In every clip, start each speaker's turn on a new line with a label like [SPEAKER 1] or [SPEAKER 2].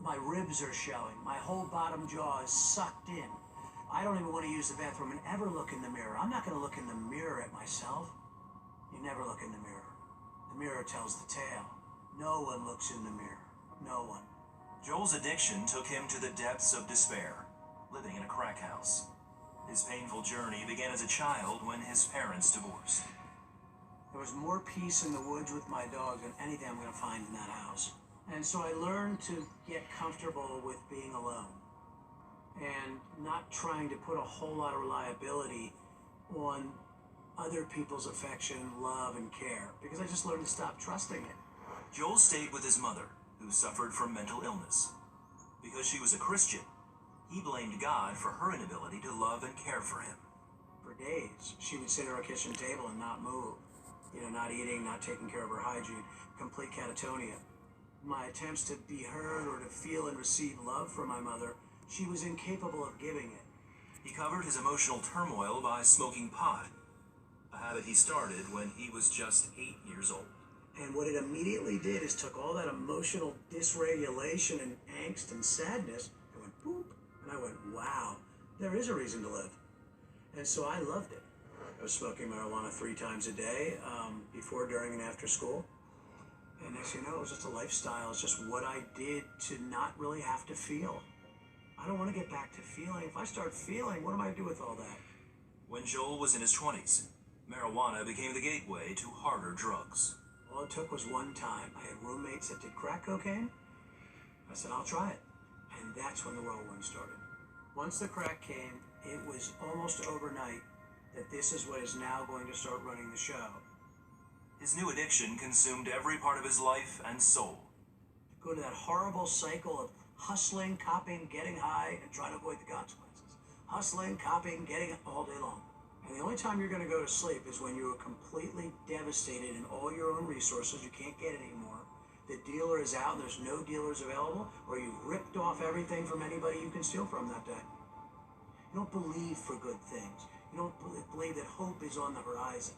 [SPEAKER 1] My ribs are showing. My whole bottom jaw is sucked in. I don't even want to use the bathroom and ever look in the mirror. I'm not going to look in the mirror at myself. You never look in the mirror. The mirror tells the tale. No one looks in the mirror. No one.
[SPEAKER 2] Joel's addiction took him to the depths of despair, living in a crack house. His painful journey began as a child when his parents divorced.
[SPEAKER 1] There was more peace in the woods with my dog than anything I'm going to find in that house. And so I learned to get comfortable with being alone and not trying to put a whole lot of reliability on other people's affection, love, and care, because I just learned to stop trusting it.
[SPEAKER 2] Joel stayed with his mother, who suffered from mental illness. Because she was a Christian, he blamed God for her inability to love and care for him.
[SPEAKER 1] For days, she would sit at our kitchen table and not move. Not eating, not taking care of her hygiene, complete catatonia. My attempts to be heard or to feel and receive love from my mother, she was incapable of giving it.
[SPEAKER 2] He covered his emotional turmoil by smoking pot, a habit he started when he was just 8 years old.
[SPEAKER 1] And what it immediately did is took all that emotional dysregulation and angst and sadness and went boop, and I went, wow, there is a reason to live. And so I loved it. I was smoking marijuana 3 times a day, before, during, and after school. And next thing you know, it was just a lifestyle. It's just what I did to not really have to feel. I don't want to get back to feeling. If I start feeling, what am I going to do with all that?
[SPEAKER 2] When Joel was in his 20s, marijuana became the gateway to harder drugs.
[SPEAKER 1] All it took was one time. I had roommates that did crack cocaine. I said, I'll try it. And that's when the whirlwind started. Once the crack came, it was almost overnight that this is what is now going to start running the show.
[SPEAKER 2] His new addiction consumed every part of his life and soul.
[SPEAKER 1] Go to that horrible cycle of hustling, copying, getting high, and trying to avoid the consequences. Hustling, copying, getting all day long. And the only time you're going to go to sleep is when you are completely devastated in all your own resources. You can't get it anymore. The dealer is out and there's no dealers available, or you've ripped off everything from anybody you can steal from that day. You don't believe for good things. You don't believe that hope is on the horizon.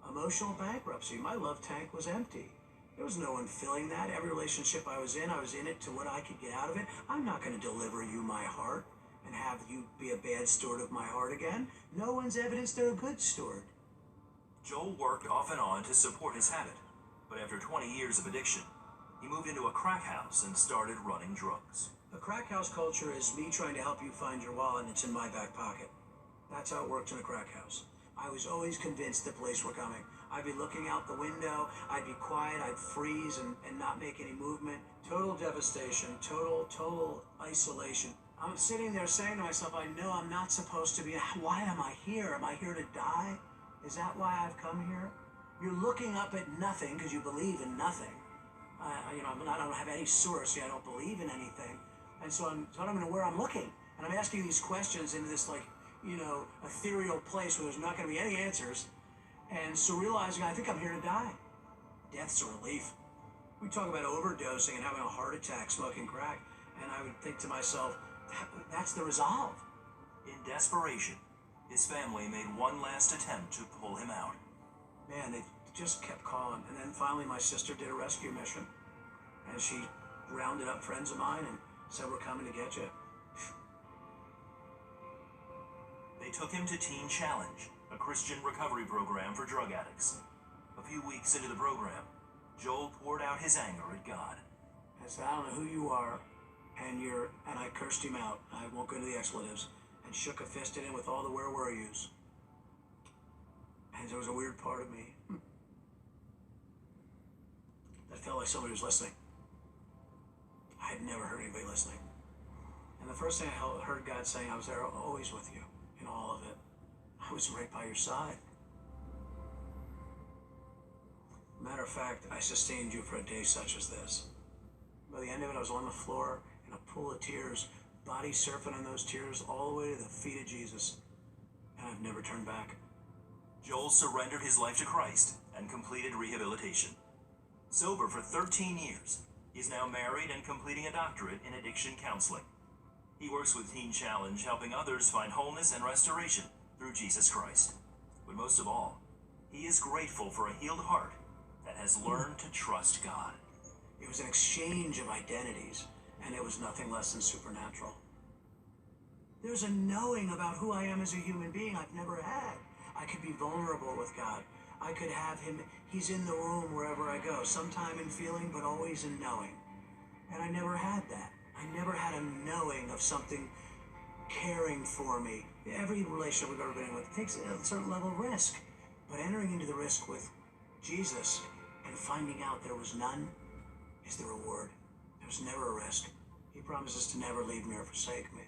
[SPEAKER 1] Emotional bankruptcy. My love tank was empty. There was no one filling that. Every relationship I was in it to what I could get out of it. I'm not going to deliver you my heart and have you be a bad steward of my heart again. No one's evidence they're a good steward.
[SPEAKER 2] Joel worked off and on to support his habit, but after 20 years of addiction, he moved into a crack house and started running drugs.
[SPEAKER 1] A crack house culture is me trying to help you find your wallet, and it's in my back pocket. That's how it works in a crack house. I was always convinced the police were coming. I'd be looking out the window, I'd be quiet, I'd freeze and not make any movement. Total devastation, total isolation. I'm sitting there saying to myself, I know I'm not supposed to be. Why am I here? Am I here to die? Is that why I've come here? You're looking up at nothing because you believe in nothing. I don't have any source. I don't believe in anything. And so I don't know where I'm looking. And I'm asking these questions into this, ethereal place where there's not going to be any answers. And so realizing, I think I'm here to die. Death's a relief. We talk about overdosing and having a heart attack smoking crack. And I would think to myself, that's the resolve.
[SPEAKER 2] In desperation, his family made one last attempt to pull him out.
[SPEAKER 1] Man, they just kept calling. And then finally my sister did a rescue mission. And she rounded up friends of mine and said, we're coming to get you.
[SPEAKER 2] They took him to Teen Challenge, a Christian recovery program for drug addicts. A few weeks into the program, Joel poured out his anger at God.
[SPEAKER 1] I said, I don't know who you are, and I cursed him out. I won't go into the expletives, and shook a fist at him with all the where were yous. And there was a weird part of me that felt like somebody was listening. I had never heard anybody listening. And the first thing I heard God saying, I was there always with you in all of it. I was right by your side. Matter of fact, I sustained you for a day such as this. By the end of it, I was on the floor in a pool of tears, body surfing on those tears all the way to the feet of Jesus. And I've never turned back.
[SPEAKER 2] Joel surrendered his life to Christ and completed rehabilitation. Sober for 13 years, he is now married and completing a doctorate in addiction counseling. He works with Teen Challenge, helping others find wholeness and restoration through Jesus Christ. But most of all, he is grateful for a healed heart that has learned to trust God.
[SPEAKER 1] It was an exchange of identities. and it was nothing less than supernatural. There's a knowing about who I am as a human being I've never had. I could be vulnerable with God. I could have him, he's in the room wherever I go, sometime in feeling, but always in knowing. And I never had that. I never had a knowing of something caring for me. Every relationship we've ever been in with takes a certain level of risk. But entering into the risk with Jesus and finding out there was none is the reward. There was never a risk. He promises to never leave me or forsake me.